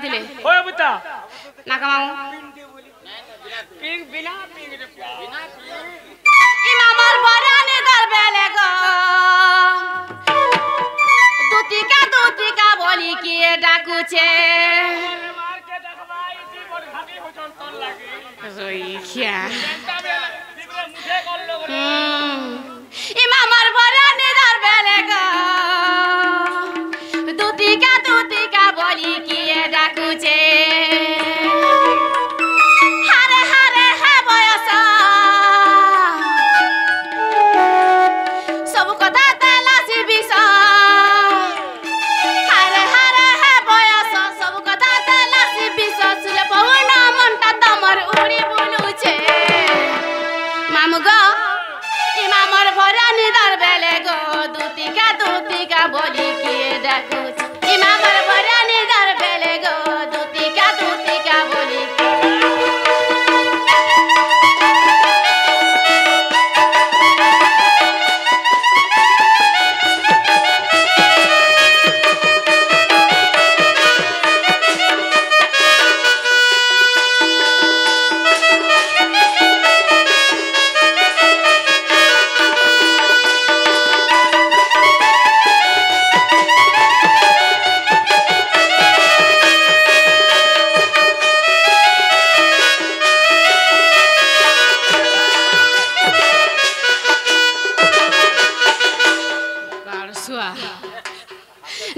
ডাকুଥିଲେ होय बुता नागा मामू पिंग बिना पिंग रे बिना इमामर बराने दरबेले गो दूतिका बोली किए डाकू छे मार के देखबाई जी बड़ घाटी हो जन तन लागी रोई क्या जनता में बिगड़े मुझे कर लोग इमामर बराने दरबेले गो दूतिका बोली किए डाकू छे हारे हारे है बयस सब कथा तेला सी बिस हारे हारे है बयस सब कथा तेला सी बिस सुले पवन मनटा तमर उड़ी बुलु छे मामू गो इमामर भरानी दरबेले गो दूतिका बोली किए डाकू छे इमामर भरानी दरबेले गो दूतिका बोली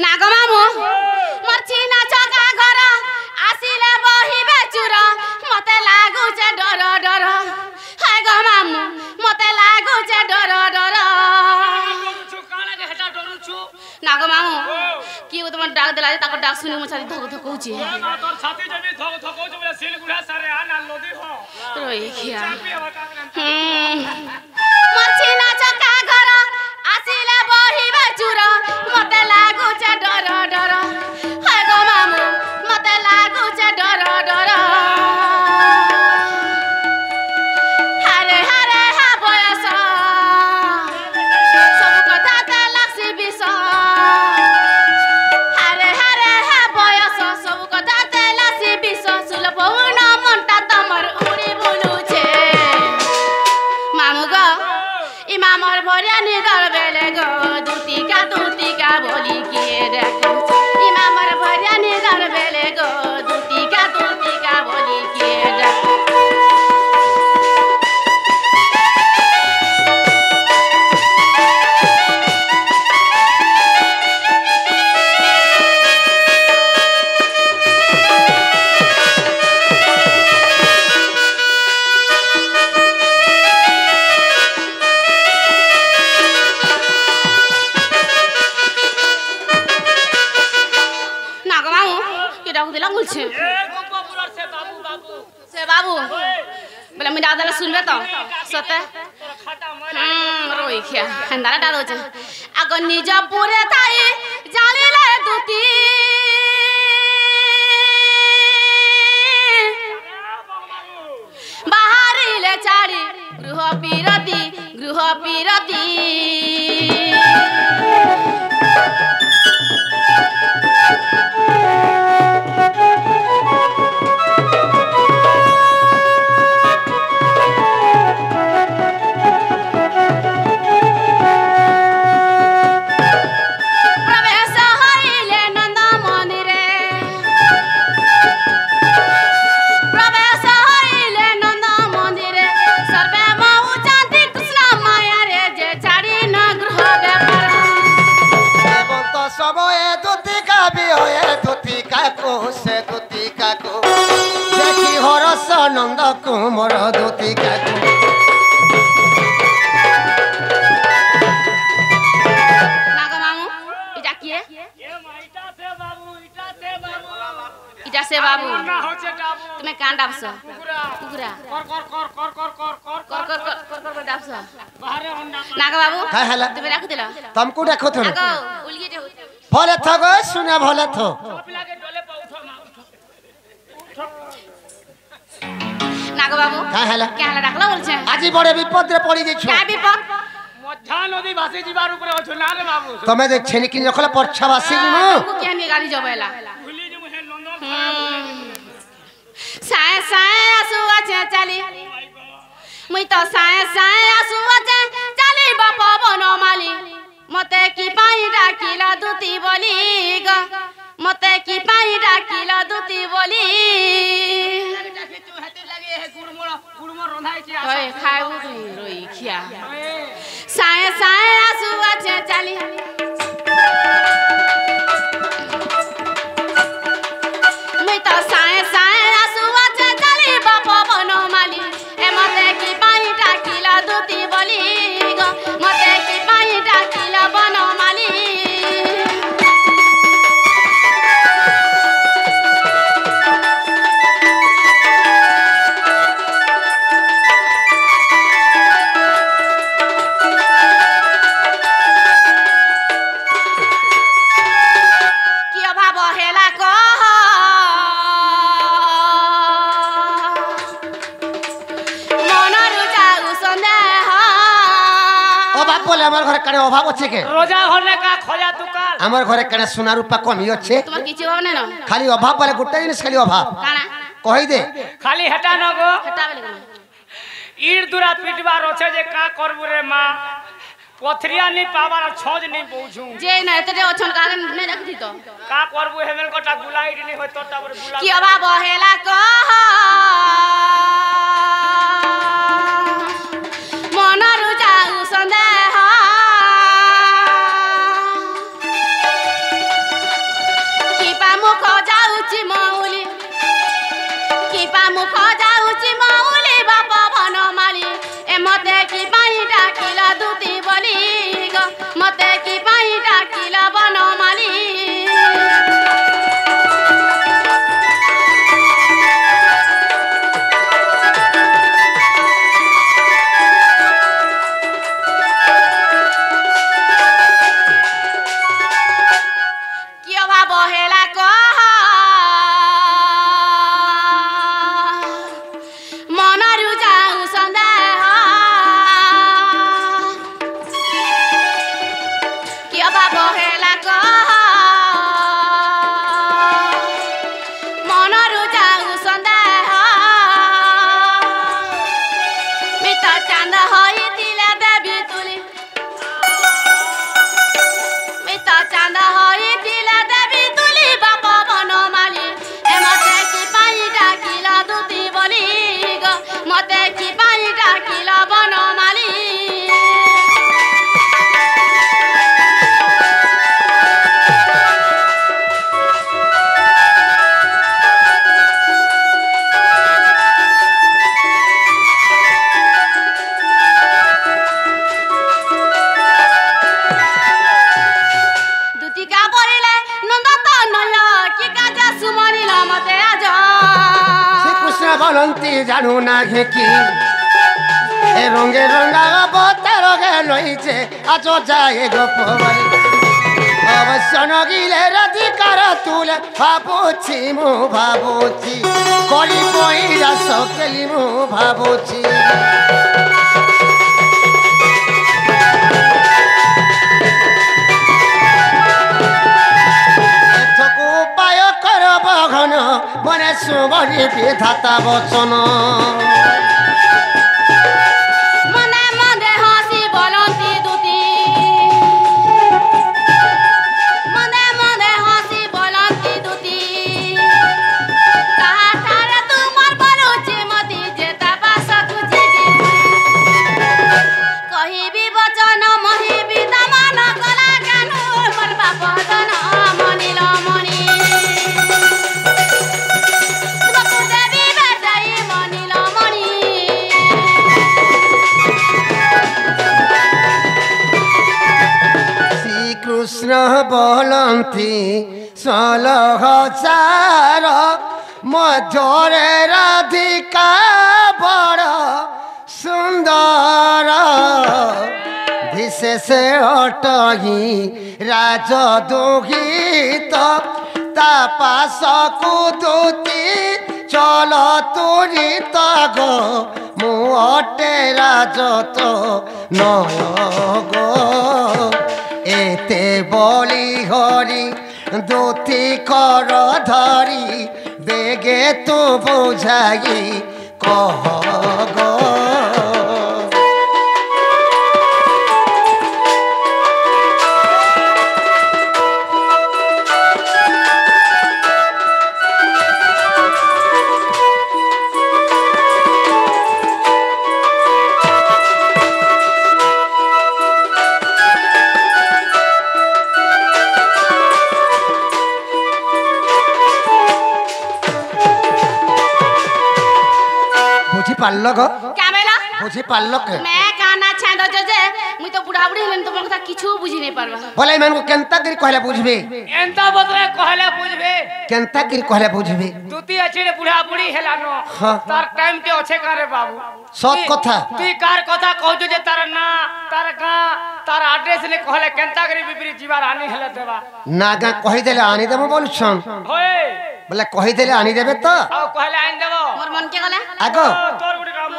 नाग मामू मर्ची ना चका घर आसिले बहिबे चुर मते लागु छे डर डर हाय गो मामू मते लागु छे डर डर छु काला के हटा डरू छु नाग मामू की तुम डाक देला ताको डाक सुनि म छाती धक धक होची ना तोर छाती जमी धक धक होछ बोले सिल गुड़ा सारे आ ना लोदी हो रोई खिया चापी हवा का मर्ची ना चका घर आसिले बहिबे चुर मते लागु छे डर डर हाय गो मामू मते लागु छे डर डर हारे हारे हा बयस सब कथा ते लागसी बिस हारे हारे हा बयस सब कथा ते लागसी बिस सुल पवन मनटा तमर उड़ी बुलु छे मामू गो इमामर भरानी दरबेले गो दूतिका बोली किए डाकू इमामर भरानी दरबेले गो दूतिका बोली किए डाकू बोलछे ए गोपापुर से बाबू बाबू बोले मैं दादा सुनबे तो सते तोर खाता मैला रोई खिया हंदारा डालो छ आगो निज पुरे थाई जालिले दूती बाहरिले चाड़ी गृह पीरती प्रवेश हइले नंद मंदिरे सर्वे मऊ चांदी कृष्ण माया रे जे चाड़ी न गृह व्यापार तो सब ए दूतिका भी होए दूतिका को से दूतिका को देखी हरस नंद कुमार दूतिका को नाग मामू इटा किए ये माइटा से बाबू इटा से बाबू ना होचे डाबू तुम्हें कान डाबस कुकुरा कर डाबस बाहरे होंडा नाग बाबू काय हला तुम्हें रख दिला तुमको देखो तुम आगो उलिए जे भले थगो सुने भले थो पिला के डोले पे उठो ना उठो नाग बाबू काय हला क्या हला डाकला बोलछे आज बड़े विपद रे पड़ी गई क्या विपद मध्या नदी भासी जीवार ऊपर अछो ना रे बाबू तमे देख छेनी कि रखला परछा वासी नु क्या नहीं गाड़ी जबेला भूली जो है नंदन ଚାଲି ମୁଇଁ ତ ସାଏ ସାଏ ଆସୁଅଛେ ଚାଲିବ ପବନ ମାଲି ମତେ କି ପାଇଁ ଡାକିଲ ଦୁତି ବୋଲି ଗ ମତେ କି ପାଇଁ ଡାକିଲ ଦୁତି ବୋଲି ଖାଇବୁ ରୋଇ ଖିଆ ସାଏ ସାଏ ଆସୁଅଛେ ଚାଲି ମୁଇଁ ତ ସାଏ ସାଏ ଆସୁଅଛେ ଚାଲିବ ପବନ ମାଲି ଏ ମତେ କି ପାଇଁ ଡାକିଲ ଦୁତି ବୋଲି ଗ ମତେ କି ପାଇଁ ଡାକିଲ ବନ ମାଲି আমার ঘরে কানে অভাব আছে কে রোজা হলে কা খোজা দুকাল আমার ঘরে কানে সোনা রূপা কমি আছে তোমার কিছু হবে না খালি অভাব বলে গোটা জিনিস খালি অভাব কানা কই দে খালি হেটা নগো হেটা বলে কোন ইর দুরা পিটবার আছে যে কা করবু রে মা পথরিয়া নি পাবার ছজ নি পৌঁছু যে না এতে অছন কারণ নে রাখছি তো কা করবু হেমেল কটা গুলাইড নি হই তোরটা পরে গুলা কি অভাব হেলা কহ মনরু যাউ সন্দেহ কিপা মুখ যাউছি মৌলি কিপা মুখ যাউছি মৌলি বাপ বনমালি এ মতে কি পাই ডাকিল দুতি বলি গো মতে কি পাই ডাকিল বনমালি জানু না ঘেকি এ রঙে রঙা বতে রঙে লইছে আজ যায় গোপবাড়ি অবশ্য নগিলে রাধিকার তুলে ভাবুছি মু ভাবুছি কলি বইরা সকেলি মু ভাবুছি উপায় করব ঘন মনে সুবরি বিধাতা বচন মনে মনে হাসি বলন্তি দুতি মনে মনে হাসি বলন্তি দুতি কাঠারে তোমার বলুছি মতি যেতা বাসকু জিবি কহিবি বচন মহিবি দামান গলা কেন মোর বাপ ধন মনিল মনি কৃষ্ণ বলন্তি 16,000 মধ্যরে রাধিকা বড় সুন্দর বিশেষ অটহি রাজদুহিত তা পাশকু দুতি চল তুরিত গো মু অটে রাজত নয় গো এতে বলি হরি দুতি কর ধরি বেগে তু বুঝাই কহ গো বুঝি পারল গো क्या बेला বুঝি পারল কে मैं कहना चाहता जो जे मुई तो बुढ़ा बुढ़ी हलन तो मन কথা কিছু বুঝি নাই পারবা বলে এমানকু কেনতা করি কহলে বুঝবে एंता बदले कहले बुझबे কেনতা করি কহলে বুঝবে तुती अछि रे बुढ़ा बुढ़ी हेलानो हाँ। तार टाइम के ओछे करे बाबू সব কথা তুই কার কথা কহছো যে তার না তার গাঁ তার আড্রেস নে कहले केनता करी बिपरी जीवार आनी हेले देबा না গা কহি দেলে আনি দেব বলছন होए বলে কহি দেলে আনি দেবে তো आओ कहले आइन देबो मोर मन के गला আগো तोर गुडी काम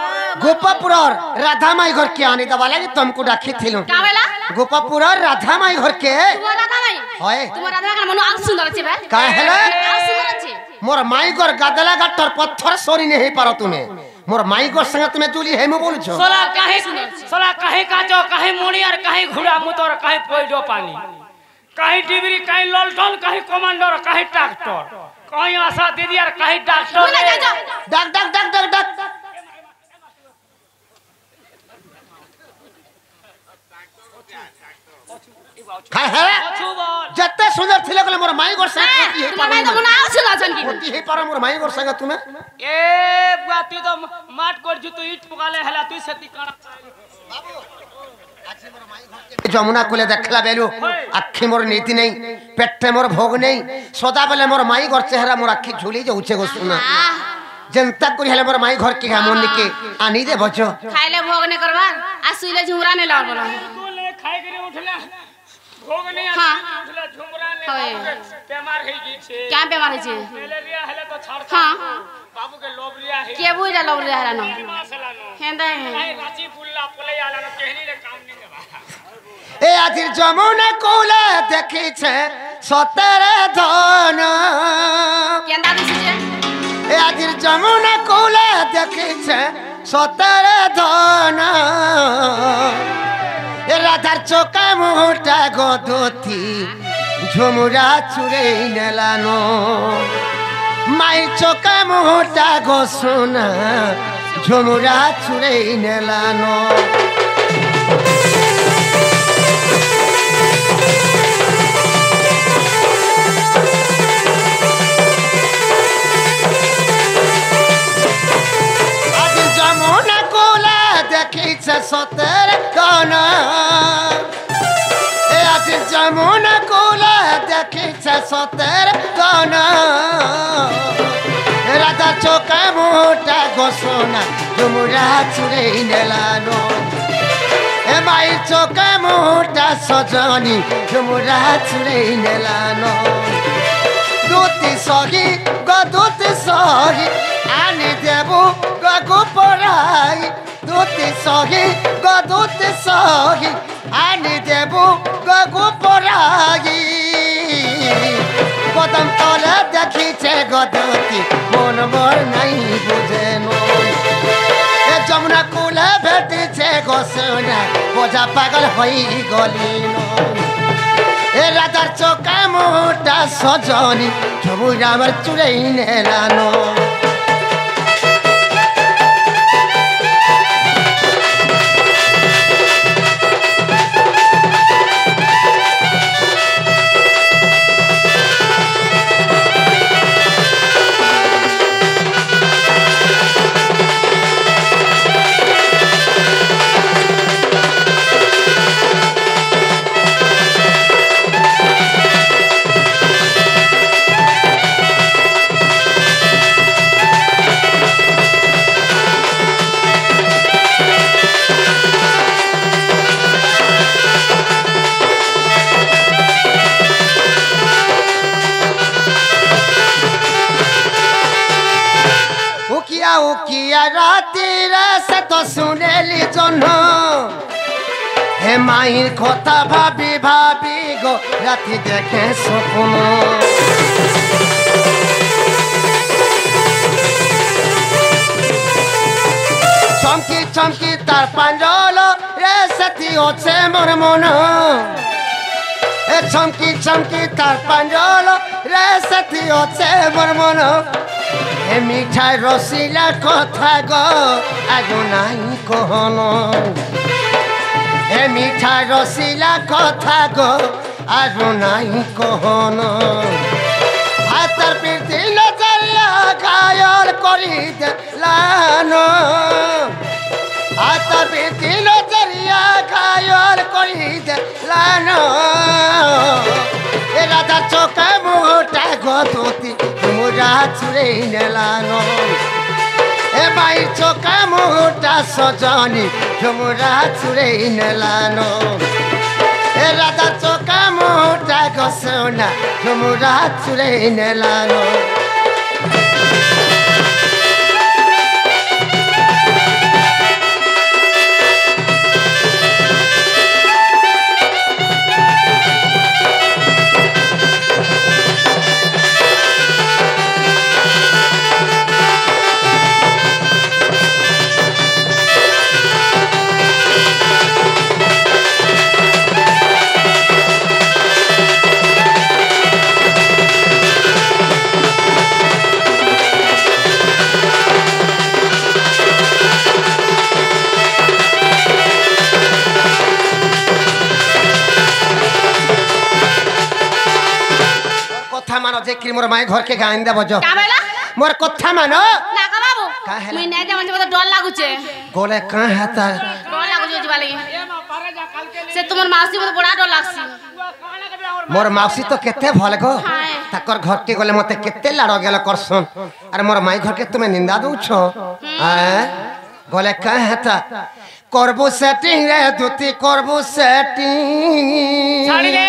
গোপাপুরর রাধা মাই ঘর কে আনি দেবা লাগি তুমকু ডাকি থিলু क्या बेला গোপাপুরর রাধা মাই ঘর কে তোমার রাধা ভাই হয় তোমার রাধা ভাই মন আল সুন্দর আছে ভাই কাই হেলে আল সুন্দর আছে মোর মাই ঘর গাদলা গাটর পথর সরি নে হেই পারো তুমি মোর মাই ঘর সঙ্গে তুমি চুলি হেমু বলছো सोला काहे काचो काहे मोणी और काहे घुड़ा मुतोर काहे पोइडो पानी काहे डिबरी काहे ललटन काहे कमांडर काहे ट्रैक्टर काहे आशा दीदी और काहे डॉक्टर बोला जा जा ডাক ডাক ডাক ডাক ডাক খাই হেলে যেতে সুন্দর থিলে গলে মোর মাই ঘর সঙ্গে কি হেই তোমার পারো ভাই তো মন আল সুন্দর আছেন কি কি হেই পারো মোর মাই ঘর সঙ্গে তুমি ए बुआ तू तो माट कर जु तू ईट पकाले हला तू सेती काना যমুনা কোলে দেখলা বেলু আখি মোর নীতি নেই পেটে মোর ভোগ নেই সদা বেলে মোর মাই ঘর চেহারা মোর আখি ঝুলি যাউছে গো শুনা জনতা করি হেলে মোর মাই ঘর কি হা মনিকে আনি দে বচ খাইলে ভোগ নে করবা আর শুইলে ঝুমরা নে লাগ বলা तू ले खाई करे उठला भोग नहीं हाँ। उठला झुमरा ने होए। बीमार है जी छे क्या बेमार है मलेरिया हले तो छाड़ हां बाबू के लोबरिया है के बुझा लग रहा न मासला नो हेंदा काहे रांची पुल्ला पले आला नो कहनी रे काम नहीं देबा এ আজির যমুনা কোলে দেখিছে সতেরে ধন केंदा दिसे এ আজির যমুনা কোলে দেখিছে সতেরে ধন এ রাধার চোখে মুহূর্তে গদতি ঝুমুরা চুরে নেলানো মাই চোখে মুহূর্তে গো সোনা ঝুমুরা চুরে নেলানো আজি যমুনা কোলে দেখিছে সতের কন এ আজি যমুনা কোলে দেখিছে সতের কন রাধা চোখে মুহূর্তে গোসনা ঝুমুরা চুরে নেলানো এ মাই চোখে মুহূর্তে সজনী ঝুমুরা চুরে নেলানো দুতি সহি গদুতি সহি আনি দেবু গগু পড়াই দুতি সহি গদুতি সহি আনি দেবু গগু পড়াই কদম তলে দেখিছে গদুতি মন মোর নাই বুঝে নই এ যমুনা কুলে ভেটিছে গোসনা বোঝা পাগল হই গলি নই এ রাধার চোখে মোটা সজনী ঝুমুরা আমার চুড়াই নেলানো উকিয়া রাতিরে সে তো শুনেলি জন্য হে মায়ের কথা ভাবি ভাবি গো রাতি দেখে স্বপ্ন চমকি তার পাঞ্জল রে সেটি হচ্ছে মোর মন এ চমকি তার পাঞ্জল রে সেটি হচ্ছে মোর মন এ মিঠাই রসিলা কথা গো আজ নাই কহনো এ মিঠাই রসিলা কথা গো আজ নাই কহনো হাতার প্রীতি নজরিয়া ঘায়ল করি দিলানো হাতার প্রীতি নজরিয়া ঘায়ল করি দিলানো এ রাধার চোখে মুহূর্তে গতি মুরা ছুড়ে নেলানো এ মাই চোখে মুহূর্তে সজনি ঝুমুরা ছুড়ে নেলানো এ রাধা চোখে মুহূর্তে গসনা ঝুমুরা ছুড়ে নেলানো যে কি মোর মাই ঘরকে গাইন দেব জ কাবেলা মোর কথা মানো না কা বাবু কা হেলা মুই নাই যাম মতে ডর লাগুছে গোলে কা হাতা ডর লাগুছে ଯିବା লাগি সে তোমার মাউসি মতে বড়া ডর লাগছি মোর মাউসি তো কেতে ভাল গো হায়। তাকর ঘরকে গলে মতে কেতে লাড় গেল করছন আর মোর মাই ঘরকে তুমি নিন্দা দউছ গলে কা হাতা করবো সেটিং রে দুতি করবো সেটিং ছাড়ি দে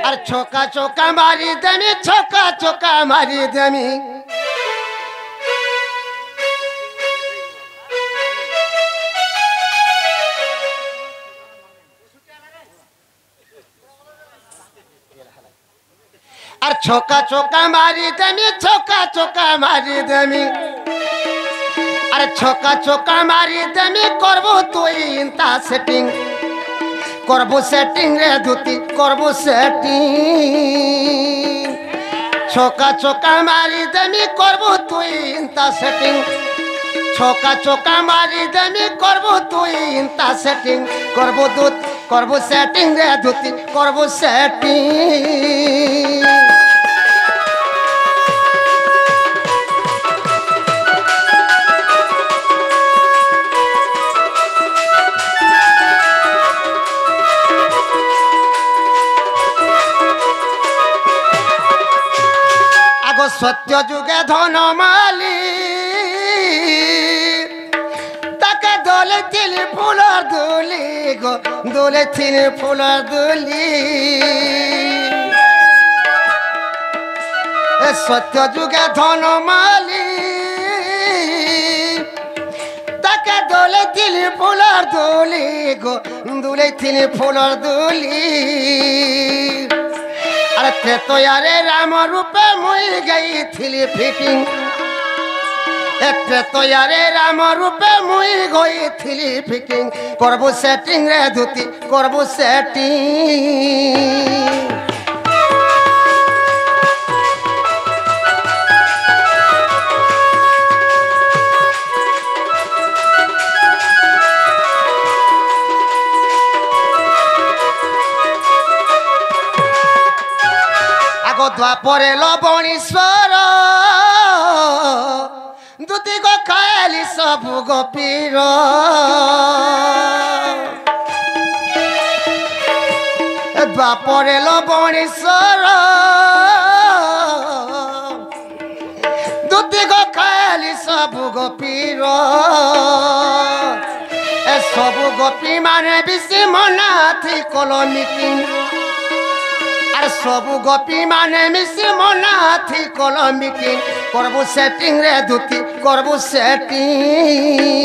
আর ছোকা ছোকা মারি দেমি ছোকা ছোকা মারি দেমি আর ছোকা ছোকা মারি দেমি ছোকা ছোকা মারি দেমি আর ছোকা ছোকা মারি দেমি করবো তুই ইনতা সেটিং করবো সেটিং রে ধুতি করবো সেটিং ছোকা ছোকা মারি দেমি করবো তুই ইনতা সেটিং ছোকা ছোকা মারি দেমি করবো তুই ইনতা সেটিং করবো দুধ করবো সেটিং রে ধুতি করবো সেটিং সত্য যুগে ধনমালি তাকে দোলে ছিল ফুলর দুলি গো দোলে ছিল ফুলর দুলি সত্য যুগে ধনমালি তাকে দোলে ছিল ফুলর দুলি গো দোলে ছিল ফুলর দুলি अरे त्रेतयारे राम रूपे मुई गई थिली फिटिंग त्रेतयारे राम रूपे मुई गई थिली फिटिंग करबो सेटिंग रे धुती करबो सेटिंग द्वापरे लवणीश्वर दुती गो खाली सब गोपीर द्वापरे लवणीश्वर दुती गो खाली सब गोपीर सब गोपी माने बेसी मना थी कलमिकी सबु गोपी माने मिसी मना थी कलमिकी करबो सेटिंग रे धुती करबो सेटिंग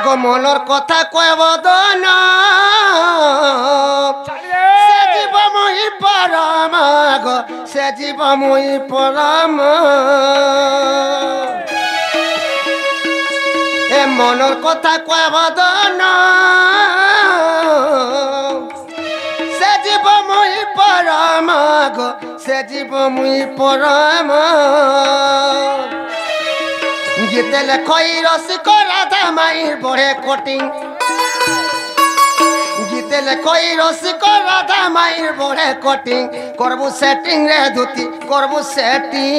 আগো মনৰ কথা কব দন সে জীব মই পৰম আগো সে জীব মই পৰম এ মনৰ কথা কব দন সে জীব মই পৰম আগো সে জীব মই পৰম গীতে লেখই রসিক রাধা মাইর বড়ে কটিং গীতে লেখই রসিক রাধা মাইর বড়ে কটিং করবু সেটিং রে ধুতি করবু সেটিং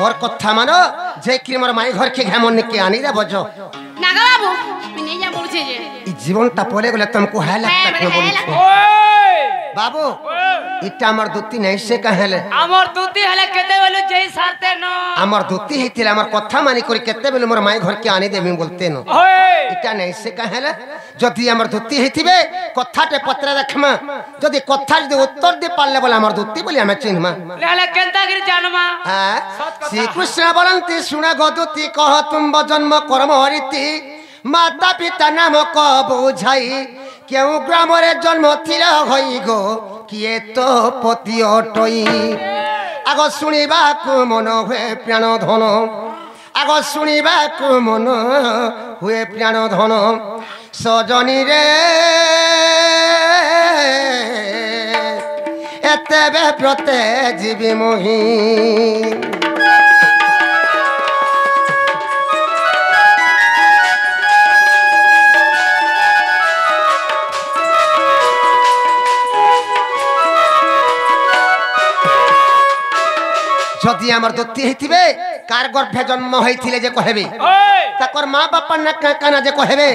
मोर कथा मानो जे कि मोर माई घर के घेमन के आनी रे बजो नागा बाबू मिने जा बोलछे जे ई जीवन ता पले गले तुमको है लगता क्यों बोली ओए बाबू इटा हमर दुत्ती नहीं से कहेले हमर दुत्ती हले केते बोलु जई सारते न हमर दुत्ती हितिला हमर कथा मानी करी केते बेले मोर माई घर के आनी देबी बोलते न ओए इटा नहीं से कहेले जदी हमर दुत्ती हितिबे कथाटे पत्र देखमा जदी कथा जदी उत्तर दे पाले बोले हमर दुत्ती बोली हमें चिन्हमा लेले केनता गिर जानमा हां श्री कृष्ण बोलंती सुना गदुती कह तुम जन्म कर्म हरिति माता पिता नाम को बुझाई क्यों ग्राम रे जन्म थिला होई गो किए तो पति अटई आगो सुनिबा को मन हुए प्राण धन आगो सुनिबा को मन हुए प्राण धन सजनी रे एतेबे प्रते जीवी मोही जदि आमर दुत्ती हेतिबे कार गर्भे जन्म होइथिले जे कहबे तकर मां बापा न काना जे कहबे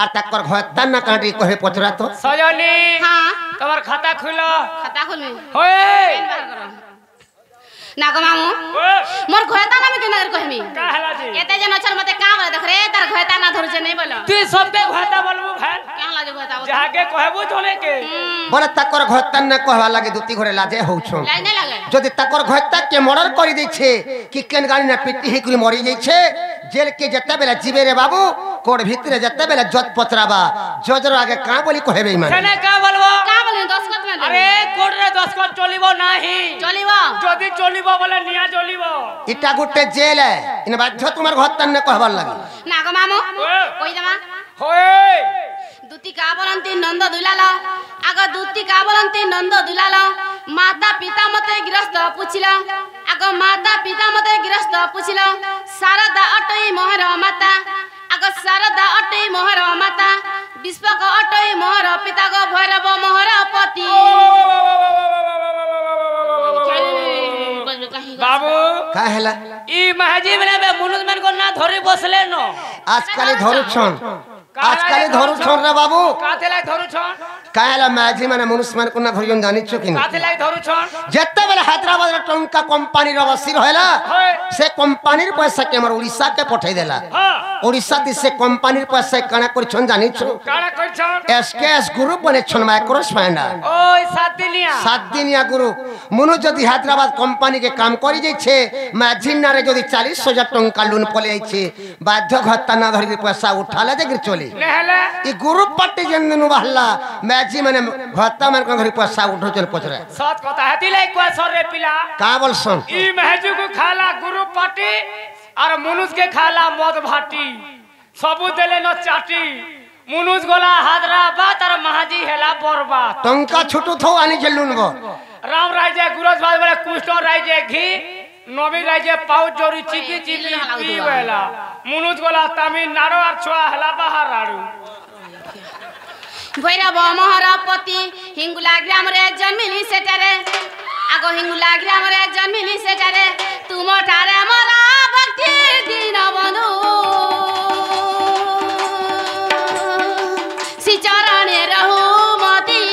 আর তাকর ঘরটা না কাটি কহে পচরা তো সজনী হ্যাঁ তোমার খাতা খুলো খাতা খুলবি ওই না গো মামু মোর ঘরটা না আমি কেন কইমি का हला जी এতে যেন চল মতে কাম রে দেখ রে তার ঘরটা না ধরছে নাই বলো তুই সবকে ঘাতা বলবু ভাই কেন লাগে ঘরটা যাকে কহবু চলে কে বলে তাকর ঘরটা না কহবা লাগে দুতি ঘরে লাজে হউছ লাই নাই লাগে যদি তাকর ঘরটা কে মর্ডর করি দিছে কি কেন গাড়ি না পিটি হি করে মরি যাইছে জেল কে যেতে বেলা জিবে রে বাবু কোড ভিতরে যেতে বেলা জত পচরাবা জজর আগে কা বলি কহেবে ইমান কেন কা বলবো কা বলি 10 কত না আরে কোড রে 10 কত চলিব নাহি চলিব যদি চলিব বলে নিয়া চলিব ইটা গুটে জেল ইন বাধ্য তোমার ঘরটা না কহবার লাগে না গো মামু কই দামা ওই দুতি কা বলন্তি নন্দ দুলাল আগ দুতি কা বলন্তি নন্দ দুলাল মাতা পিতা মতে গৃহস্থ পুছিল আগ মাতা পিতা মতে গৃহস্থ পুছিল শারদা অটই মোহর মাতা আগ শারদা অটই মোহর মাতা বিশ্বক অটই মোহর পিতা গো ভৈরব মোহর পতি बाबू का हेला ई महाजी में मुनुज मन को ना धरी बसले न आजकल धरुछन आजकल धरुछन रे बाबू काथे लाई धरू छन काहेला माझी माने मनुष्य मान को ना धरियन जानि छु कि काथे लाई धरू छन जत्ते बेले हैदराबाद रे टंका कंपनी रो बसिर हैला से कंपनी रे पैसा के हमर उड़ीसा के पठै देला हां उड़ीसा दि से कंपनी रे पैसा काना कर छन जानि छु काना कर छन एसकेएस ग्रुप बने छन माइक्रोस फाइंडर ओय 7 दिनिया ग्रुप मनु जदि हैदराबाद कंपनी के काम करी जाय छे माझिना रे जदि 40,000 टंका लोन पले जाय छे बाध्य घत्ता ना धरि पैसा उठाले जे गिर चली नेहला ई ग्रुप पार्टी जन्नु बहला मैजी माने घत्ता मन को धरि पैसा उठो चल पचरे सत कथा हती लाई को सर रे पिला का बोलसन ई महजू को खाला गुरु पार्टी और मुनुज के खाला मद भाटी सबु देले न चाटी मुनुज गोला हैदराबाद और महाजी हेला बर्बाद टंका छुटू थो आनी जल्लुनबो राम राजे गुरज भाई बोले कुष्ठ राजे घी नबी राजे पाउ जोरी चिपी चिपी पीवेला मुनुज गोला तमिलनाडु और छुआ हला बाहर आड़ू भैरव मोहरपति हिंगुला ग्राम रे जन्मिली सेटारे आगो हिंगुला ग्राम रे जन्मिली सेटारे तुम ठारे मोरा भक्ति दिन बंधु श्री चरणे रहु मती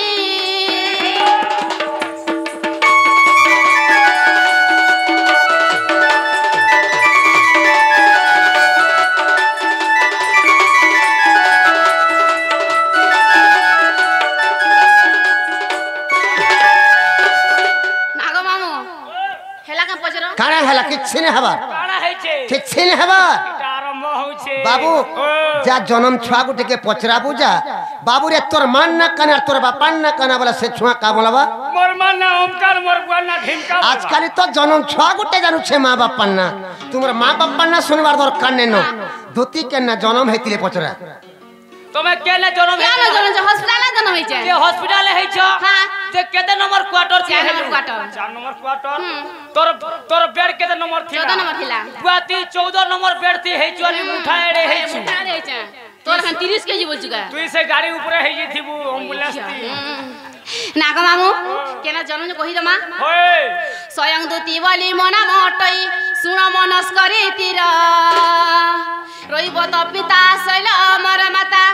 কানা হেলা কিচ্ছি না হবার কানা হইছে কিচ্ছি না হবার এটা আরম্ভ হইছে বাবু যা জনম ছুয়া গুটিকে পচরা বুঝা বাবু রে তোর মান না কানা আর তোর বাপার না কানা বলা সে ছুয়া কা বলাবা মোর মান না ওমকার মোর বুয়ার না ঢিমকা আজকাল তো জনম ছুয়া গুটে জানুছে মা বাপার না তোমার মা বাপার না শুনবার দরকার নেন ধুতি কেন না জনম হইতিলে পচরা তুমি কেনে জনম কেন জনম হসপিটালে জনম হইছে যে হসপিটালে হইছ হ্যাঁ তে কেতে নম্বর কোয়ার্টার 4 নম্বর কোয়ার্টার 4 নম্বর কোয়ার্টার তোর তোর বেড কেতে নম্বর থিলা 14 নম্বর থিলা গুয়াতি 14 নম্বর বেড থি হেইছ আলি মুঠা এড়ে হেইছ মুঠারে হইছে তোর খান 30 কেজি বলছু গা তুই সে গাড়ি উপরে হেই থিবু অ্যাম্বুলেন্স তি নাগ মামু কেনা জনম কহি দমা ওই স্বয়ং দুতি বলি মনা মটই শুণ মনস করে তীর রইব তো পিতা শৈল মর মাতা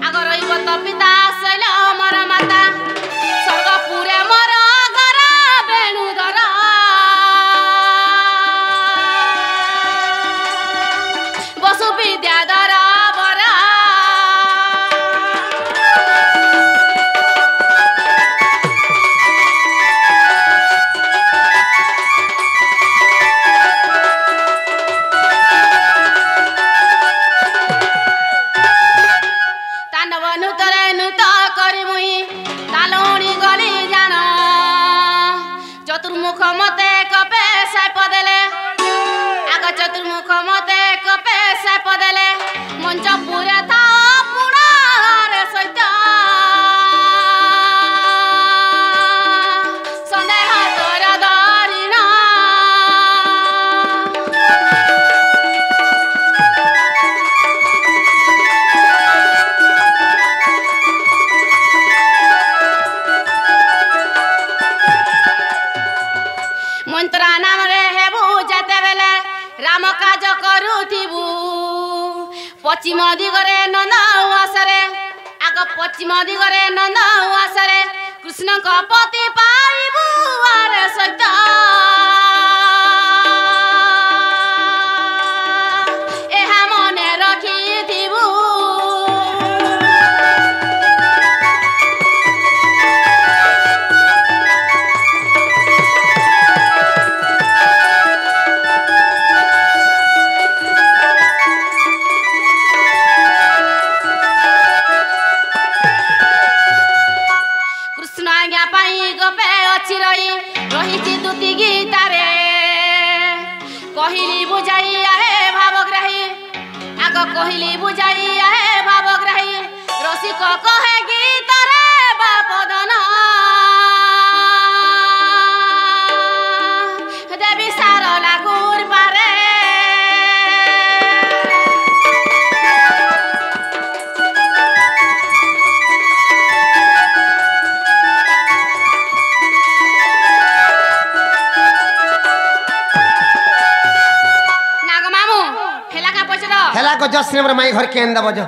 আগ রইব তো পিতা শৈল মর মাতা স্বর্গপুরে মর গর বেণুধর বসু বিদ্যাধর বরা চতুর্মুখ মতে কপে সাপ দেলে আগ চতুর্মুখ মতে কপে সাপ দেলে মঞ্চ পুরে থাও পুরারে সৈত সন্দেহ তোর ধরিণ মন্ত্রা নামরে হেবু যেতেবেলে রাম কাজ করুথিবু পশ্চিম দিগরে নন্দ উয়াসরে আগ পশ্চিম দিগরে নন্দ উয়াসরে কৃষ্ণଙ୍କ পতি পাইবু আরে সৈত এহা মনে রখিথিবু রহিছি দুতি গীতারে কহিলি বুঝাইয়া হে ভাবগ্রাহী আগ কহিলি বুঝাইয়া হে ভাবগ্রাহী রসিক কহে গীতারে বাপদন দেবী সারলা গুর পারে हेला को जश्न हमर माई घर के अंदा बजो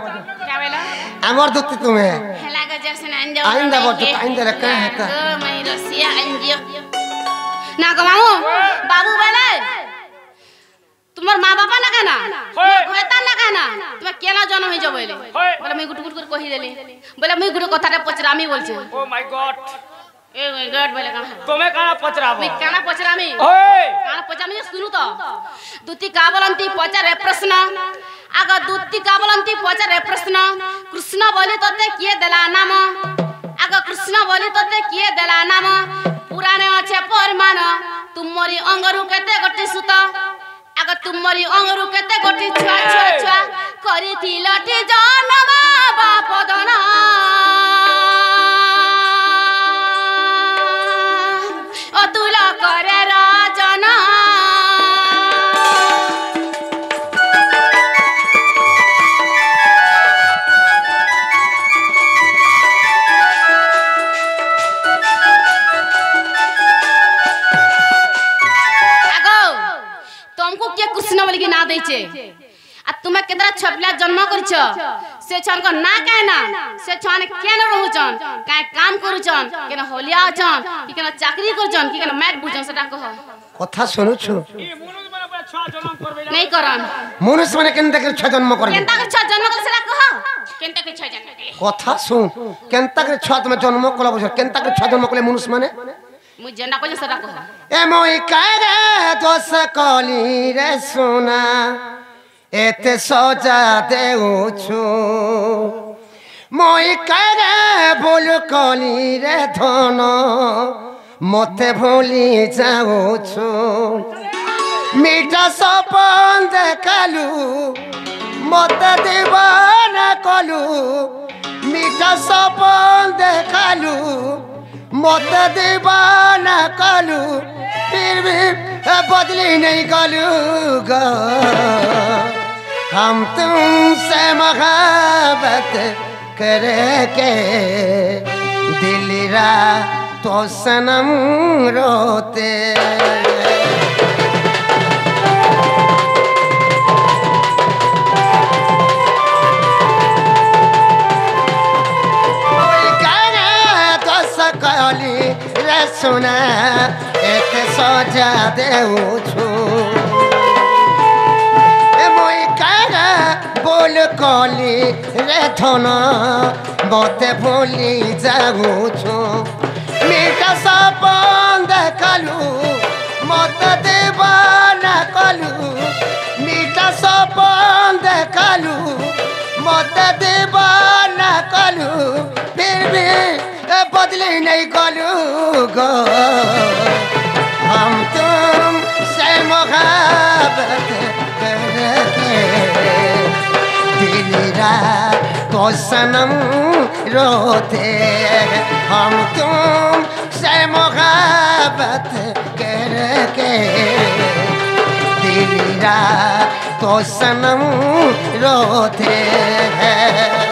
क्या बोला हमर दुत तुम्हें हेला का जैसे आंजो आइंदा बजो आइंदा रे का है ता मैं रसिया आंजो ना को मामू बाबू बोले तुम्हार माँ बापा ना कहना होता ना कहना तुम्हें केला जन्म होई जो बोले बोले मैं गुट गुट कर कहि देली बोले मैं गुट कथारे पचरामी बोलछे ओ माय गॉड ए माय गॉड बोले कहां तुम्हें काना पचराबो मैं काना पचरामी ओए काना पचरामी सुनु तो दुती का बोलंती पचारे प्रश्न आग दुती का बोलंती पचारे प्रश्न कृष्ण बोली तोते किए देला नाम आग कृष्ण बोली तोते किए देला नाम पुराणे अच्छे परमान तुमरी अंगरु केते गटी सुत आग तुमरी अंगरु केते गटी छुआ छुआ छुआ करिथिलटी जन्म बापदन अतुल करे राजना तुमको के कृष्ण बोली की ना देचे आ तुम्हें केतरा छपला जन्म करछ से छन को ना कहना से छन केन रहउचन काय काम करूचन केन होलिया छन कि केन चाकरी करचन कि केन मैट बुझन सेटा कह কথা শুনুছো ई मनुष्य माने पूरा छुआ जन्म करबे नहीं करन মনুষ্য মানে কেনতা করে ছ জন্ম করবে केनता के छ जन्म कर सेटा कह केनता के छ जन्म के কথা শুন কেনতা করে ছ তুমি জন্ম কলা বছর কেনতা করে ছ জন্ম করলে মনুষ্য মানে मुझ जेना कहियो सेटा कह ए मोई कारे दोस कली रे सोना एते सजा देउछु मोई कारे बोल कली रे धन मते भूली जाउछु मीठा सपन देखालु मते दीवाना कलु मीठा सपन देखालु मते दीवाना कलु फिर भी बदली नहीं कलु गो हम तुमसे मोहब्बत करके दिल रा तो सनम रोते सुना एक सजा देउछु ए मोई कारा बोल कली रे धन मते भूली जाउछु मीठा सपन देखालु मते दीवाना कलु मीठा सपन देखालु मते दीवाना कलु फिर भी बदली नहीं कलू गो हम तुम से मोहब्बत करके दिल रात तो सनम रोते हम तुम से मोहब्बत करके दिल रात तो सनम रोते हैं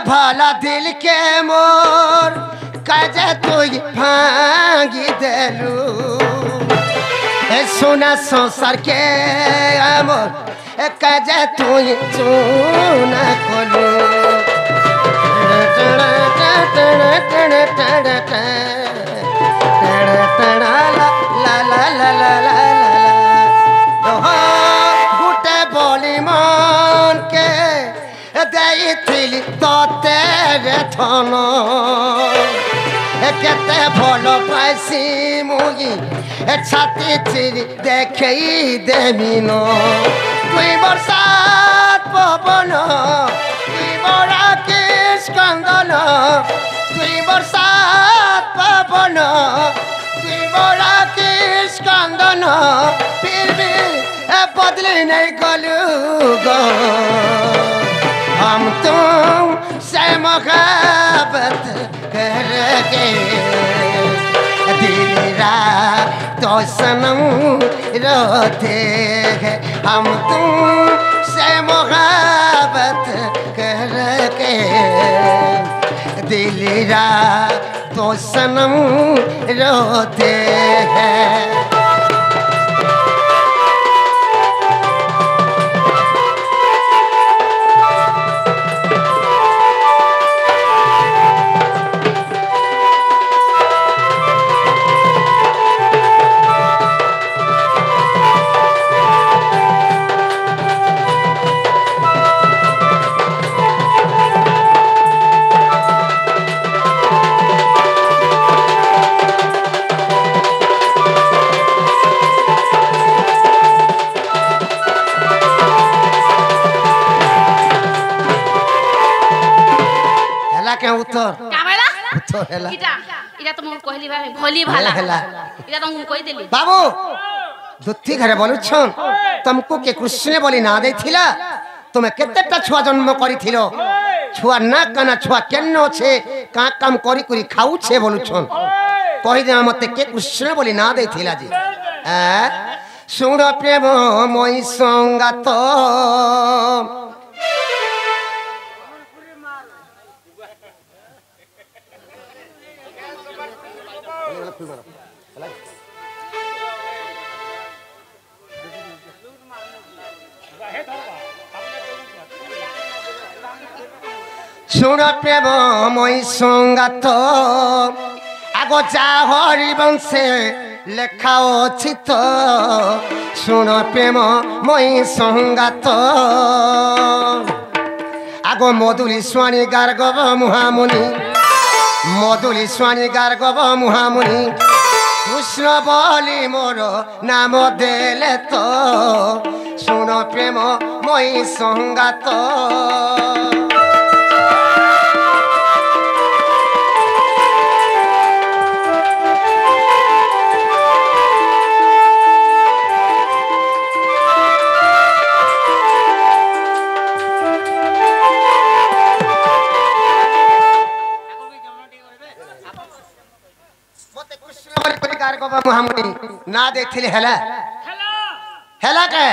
भला दिल के मोर कजे तू भांगी देलू सोना संसार के मोर कजे तू चूना खोलू गुटे बोली मन के देइथिली तो तेरे धन केते भल पाइसी मुगी छाती चिरी देखई देमिन तुई बरसात पवन तुई बड़ा के स्कंदन तुई बरसात पवन तुई बड़ा के स्कंदन फिर भी बदली नहीं गलू गो हम तुम से मोहब्बत करके दिल रात तो सनम रोते हैं हम तुम से मोहब्बत करके दिल रात तो सनम रोते हैं के उत्तर कामेला उत्तर हेला इटा इटा तो मु कहली भाई भोली भाला हेला इटा तो मु कहि देली बाबू दुथी घरे बोलुछन तुमको के कृष्ण बोली ना देथिला तुमे केतेटा छुआ जन्म करिथिलो छुआ ना काना छुआ केन छे का काम करी करी खाऊ छे बोलुछन कहि दे मते के कृष्ण बोली ना देथिला जी सुन प्रेम मोई संगात सुन प्रेम मोई संगात आगो जा हरिवंशे लेखा अछि तो सुन प्रेम मोई संगात आगो मधुली स्वाणी गार्गव मुहामुनि मधुली स्वाणी गार्गव मुहामुनि कृष्ण बोली मोर नाम देले तो सुन प्रेम मोई संगात ना देखिले हेला हेला के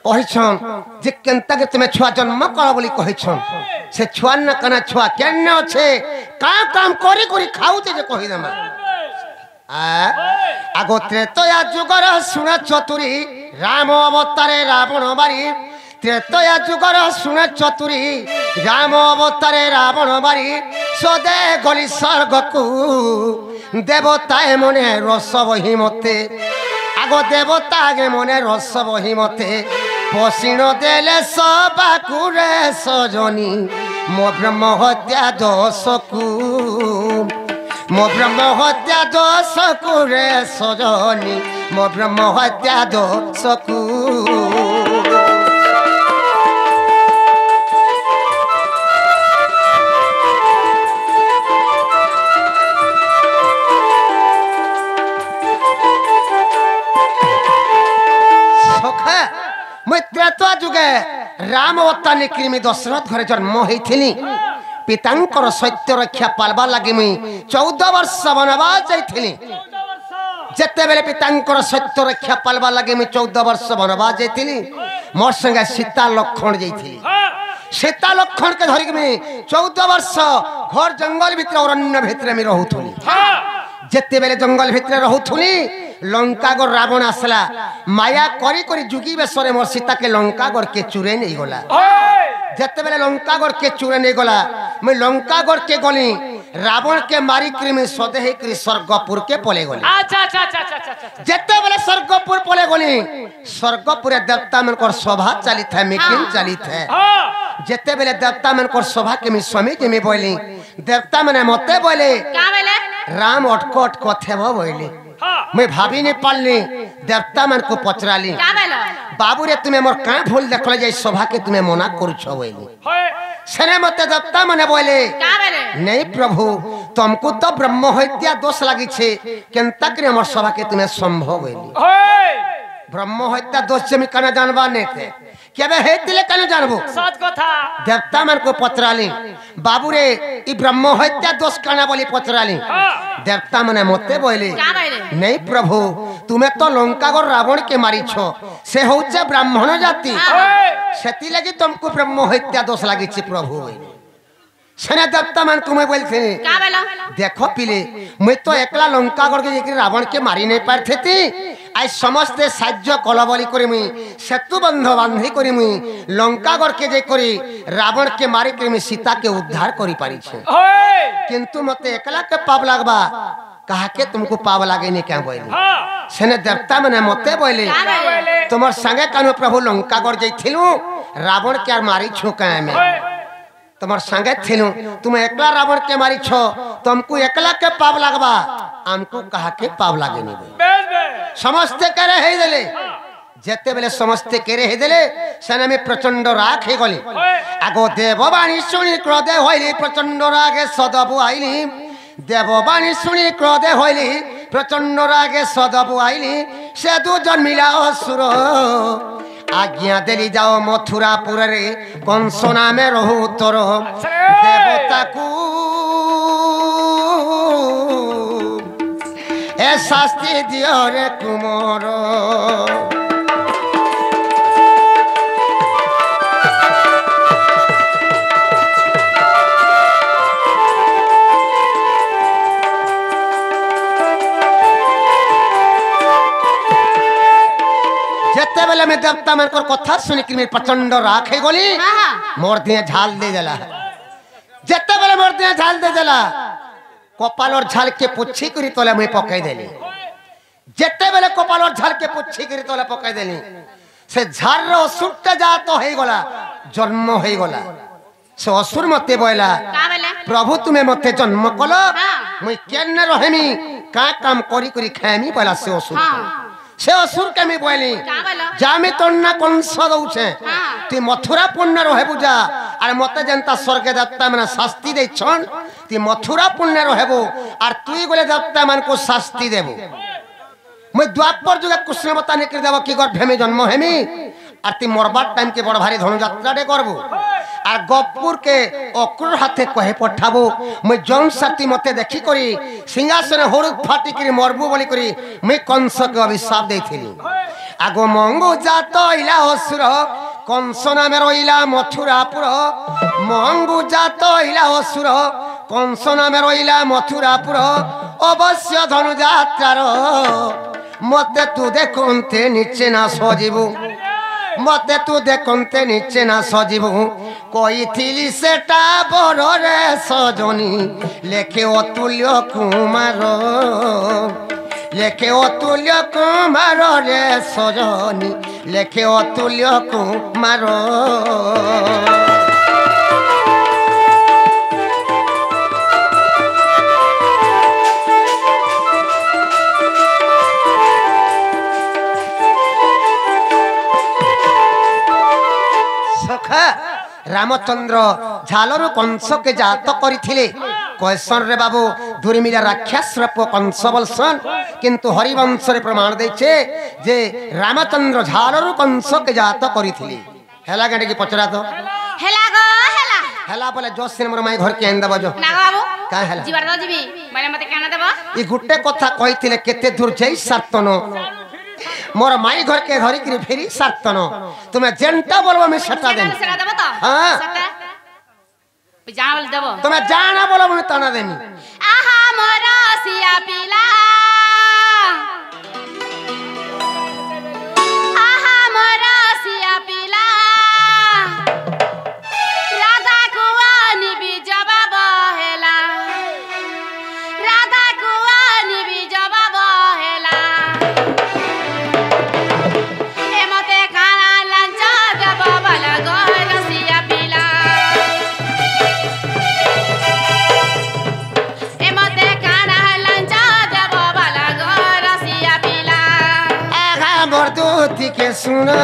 कहिछन जे केनता के तुमे छुआ जन्म कर बोली कहिछन से छुआ न कना छुआ केन छे का काम करी करी खाउते जे कहि दमा आगो त्रेतया जुगर सुन चतुरी राम अवतारे रावण मारी त्रेतया जुगर सुन चतुरी राम अवतारे रावण मारी सदे गली स्वर्ग को देवताए मने रस बही मते आगो देवता गे मने रस बही मते पसीन देले सबाकुरे सजनी मो ब्रह्म हत्या दोषकु मो ब्रह्म हत्या दोषकु रे सजनी मो ब्रह्म हत्या दोषकु त्रेता जुगे राम अवतार कृमि दशरथ घरे जन्म होइथिली पितांकर सत्य रक्षा पालबा लगी मुई 14 वर्ष वनवास जाइथिली जते बेले पितांकर सत्य रक्षा पालबा लगी मुई 14 वर्ष वनवास जाइथिली मोर संगे सीता लक्ष्मण जाइथिली सीता लक्ष्मण के धरि में 14 वर्ष घर जंगल भीतर अरण्य भीतर में रहउथुली जते बेले जंगल भीतर रहउथुली लंकागढ़ रावण आसला माया करी करी जुगी बेसरे मोर सीता के लंकागढ़ के चुरे नहीं गला जते बेले लंकागढ़ के चुरे नहीं गला मैं लंकागढ़ के गली रावण के मारी करी में सदेह करी स्वर्गपुर के पले गली अच्छा अच्छा अच्छा अच्छा जते बेले स्वर्गपुर पले गली स्वर्गपुर देवता मन को सभा चली था मीटिंग चली था जते बेले देवता मन को सभा के मी स्वामी के मी बोली देवता मने मते बोले का बोले राम अटकट कथे बोली मैं भाभी नहीं पालनी देवता मन को पचराली बाबू रे तुम्हें मोर का भूल देखले जाय सभा के तुम्हें मना करूछो बोली सने मते देवता मने बोले नहीं प्रभु तुमको तो ब्रह्म हत्या दोष लागी छे केनता करे मोर सभा के तुम्हें संभव बोली ब्रह्म हत्या दोष से मी कना जानबा नहीं थे केबे हेतिले कने जानबो सच कथा देवता मन को पचराली बाबू रे ई ब्रह्म हत्या दोष कना बोली पचराली देवता मने मते बोले नहीं प्रभु तुम्हें तो लंकागढ़ रावण के मारी छो से होचे ब्राह्मण जाति सेति लगी तुमको ब्रह्म हत्या दोष लागी छे प्रभु सेना देवता मन तुम्हें बोलथे देखो पिले मैं तो एकला लंकागढ़ के जेकि रावण के मारी नहीं पारथे थी आज समस्त साज्य कलबली करी मुई सेतु बंध बांधी करी मुई लंकागढ़ के जे करी रावण के मारी करी मुई सीता के उद्धार करी पारी छे किंतु मते एकला के पाप लागबा कहा के तुमको पाप लागे नहीं क्या बोली सेने देवता मने मते बोले तुमर संगे कानो प्रभु लंकागढ़ जइथिलु रावण के मारी छु काहे में तुमर संगे थिलु तुम एकला रावण के मारी छो तुमको एकला के पाप लागबा हमको कहा के पाप लागे नहीं समस्त करे हे देले जेते बेले समस्त करे हे देले सेना में प्रचंड राग हे गली आगो देववाणी सुनी क्रोधे होइली प्रचंड रागे सदबु आइली देववाणी सुनी क्रोधे होइली प्रचंड रागे सदबु आईली से दुजन मिला असुर आज्ञा देली जाओ मथुरापुर रे कंस नामे रहु तोर देवता को ए शास्ति दियो रे कुमार जेते बेले में देवता मन को कथा सुनि कि मैं प्रचंड राख हे गोली मोर दिए झाल दे देला जेते बेले मोर दिए झाल दे देला कपाल और झाल के पुच्छी करी तोले मुई पकाई देली जेते बेले कपाल और झाल के पुच्छी करी तोले पकाई देली से झार रो सुट्टा जा तो हे गोला जन्म हे गोला से असुर मते बोला प्रभु तुम्हें मते जन्म कलो मुई केन रहेमी का काम करी करी खामी बोला से असुर के मी बोली जामी तन्ना कंस दउछे ती मथुरा पुण्य रहे बुझा आर मते जनता स्वर्ग दत्ता माने शास्ति दे छन ती मथुरा पुण्य रहेबो आर तुई गोले दत्ता मान को शास्ति देबो मैं द्वापर जुगे कृष्ण बता निकल देबो कि गर्भ में जन्म हेमी आर ती मरबार टाइम के बड़ भारी धनु यात्रा डे करबो आर गपुर के अक्रूर हाथे कहे पठाबो मैं जौन साथी मते देखी करी सिंहासन होड़ फाटी करी मरबू बोली करी मैं कंस के अभिशाप देथिली आगो मंगो जात इला असुर कंस नामे रहिला मथुरापुर मंगो जात इला असुर कंस नामे रहिला मथुरापुर अवश्य धनु यात्रार मते तू देखते नीचे ना सजीबू मते तू देखते नीचे ना सजीबू कोई थी सेटा बड़ रे सजनी लेखे अतुल्य कुमार लेखे अतुल्य कुमार रे सजनी लेखे अतुल्य कुमार रामचंद्र झालरू कंस के जात करथिले कैसन रे बाबू दुर्मिला राक्षस रूप कंस बलसन किंतु हरिवंश रे प्रमाण देछे जे रामचंद्र झालरू कंस के जात करथिले हेला गंडे की पचरा तो हेला गो हेला हेला बोले जोश से मोर माई घर के एंदा बजो ना बाबू का हेला जीवर दो जीवी माने मते काना देबो ई गुट्टे कथा कहिथिले केते दूर जई सातनो मोर माई घर के धरी करी फेरी सातनो तुम्हें जेंटा बोलबो मैं सटा देम सेटा देबो तो हां सटा जाना बोल देबो तुम्हें जाना बोलो मैं तना देमी आहा मोर सिया पीला आहा मोर सिया पीला राधा कुवानी भी जवाब हेला राधा कुवानी भी जवाब हेला ए मते खाना लंच देबो भला गोर सिया पीला ए मते खाना लंच देबो भला गोर सिया पीला आगा बरदूती के सुना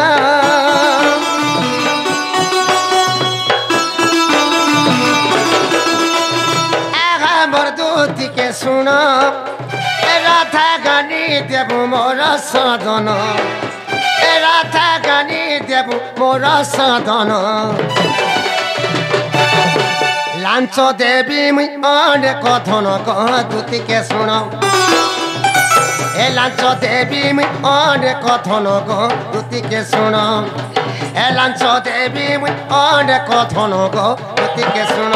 आगा बरदूती के सुना राधा गानी देबु मोर सदन राधा गानी देबु मोर सदन लांच देवी मुई अनेक धन दूती के सुन ए लांच देवी मुई अनेक धन दूती के सुन ए लांच देवी मुई अनेक धन दूती के सुन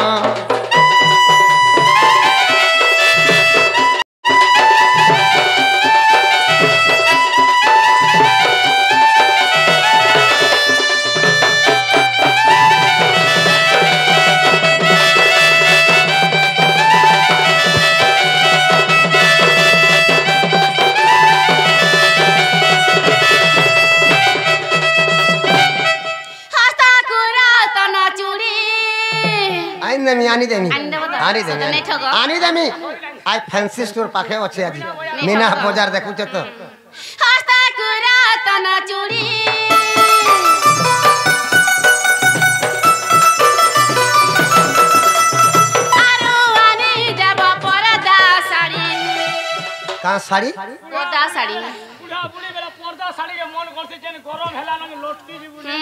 आनी देमी आनी देमी आई फैंसी स्टोर पाखे अच्छे आज मीना बाजार देखु तो हस्ता कुरा तना चूड़ी आरो आनी देब परदा साड़ी का का साड़ी पर्दा साड़ी बुढ़ा बुढ़ी बेला पर्दा साड़ी के मन करते जेन गरम हेला न लोटकी भी बुझे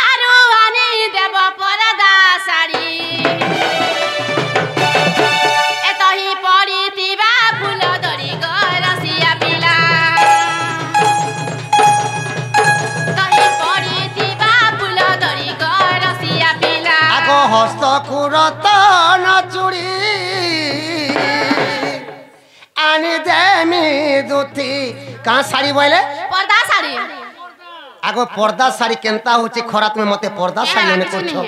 आरो आनी देव पर्दा साड़ी एतही पड़ी तिबा फूल धरी गरसिया पिला तही पड़ी तिबा फूल धरी गरसिया पिला आगो हस्त कुरतन चूड़ी आनी देमी दुती का साड़ी बोले पर्दा साड़ी आगो पर्दा साड़ी केनता होचे खरात में मते पर्दा साड़ी ने करछो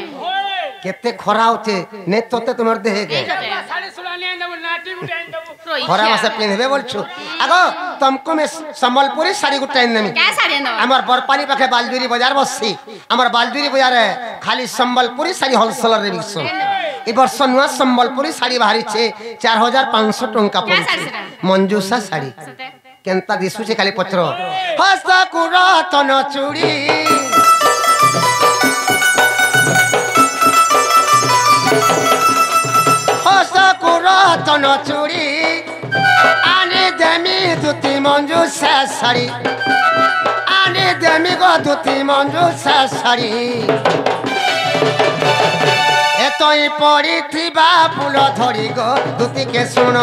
केते खरा होचे ने तोते तुमर देहे के साड़ी सुलानी देबो नाटी गुटाई देबो खरा मासे पिनबे बोलछु आगो तुमको में संबलपुरी साड़ी गुटाई देमी क्या साड़ी न हमर बरपाली पाखे बालजुरी बाजार बससी हमर बालजुरी बाजार खाली संबलपुरी साड़ी होलसेलर रे बिकसो ए वर्ष नुआ संबलपुरी साड़ी बाहरी छे 4500 टंका पड़छे मंजूसा साड़ी केनता दिसु छे खाली पचरो हस्त कुरतन चूड़ी हस्त कुरतन चूड़ी आने देमी दुती मंजूसा साड़ी आने देमी गो दुती मंजूसा साड़ी एतई पड़ी थिबा फूल धरी गो दुती के सुन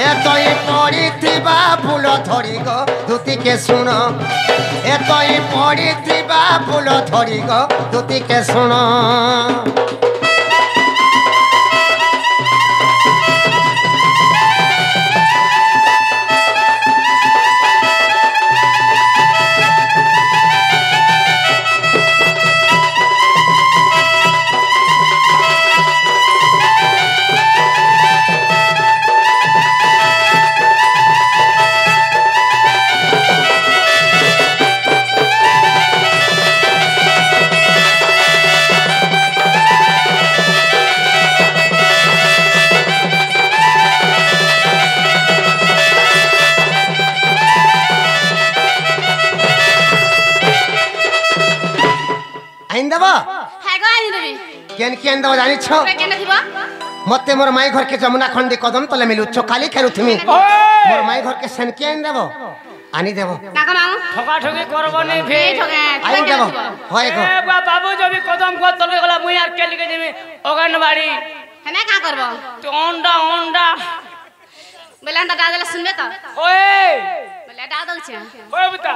एतई पड़ी थिबा फूल धरी गो दुती के सुन एतई पड़ी थिबा फूल धरी गो दुती के सुन केन दवा जानी छो मते मोर माई घर के जमुना खंडी कदम तले मिलु चोकाली खेलु तुमी मोर माई घर के सन के आइन देबो आनी देबो ठगा ठगी करबो नै फे आइन देबो होय गो ए बाबू जबी कदम को तले गला मुई यार के लिखे जेबी अगनबाड़ी हने का करबो तो अंडा अंडा बेला अंडा दादला सुनबे त ओए बेला दादल छे ओए बता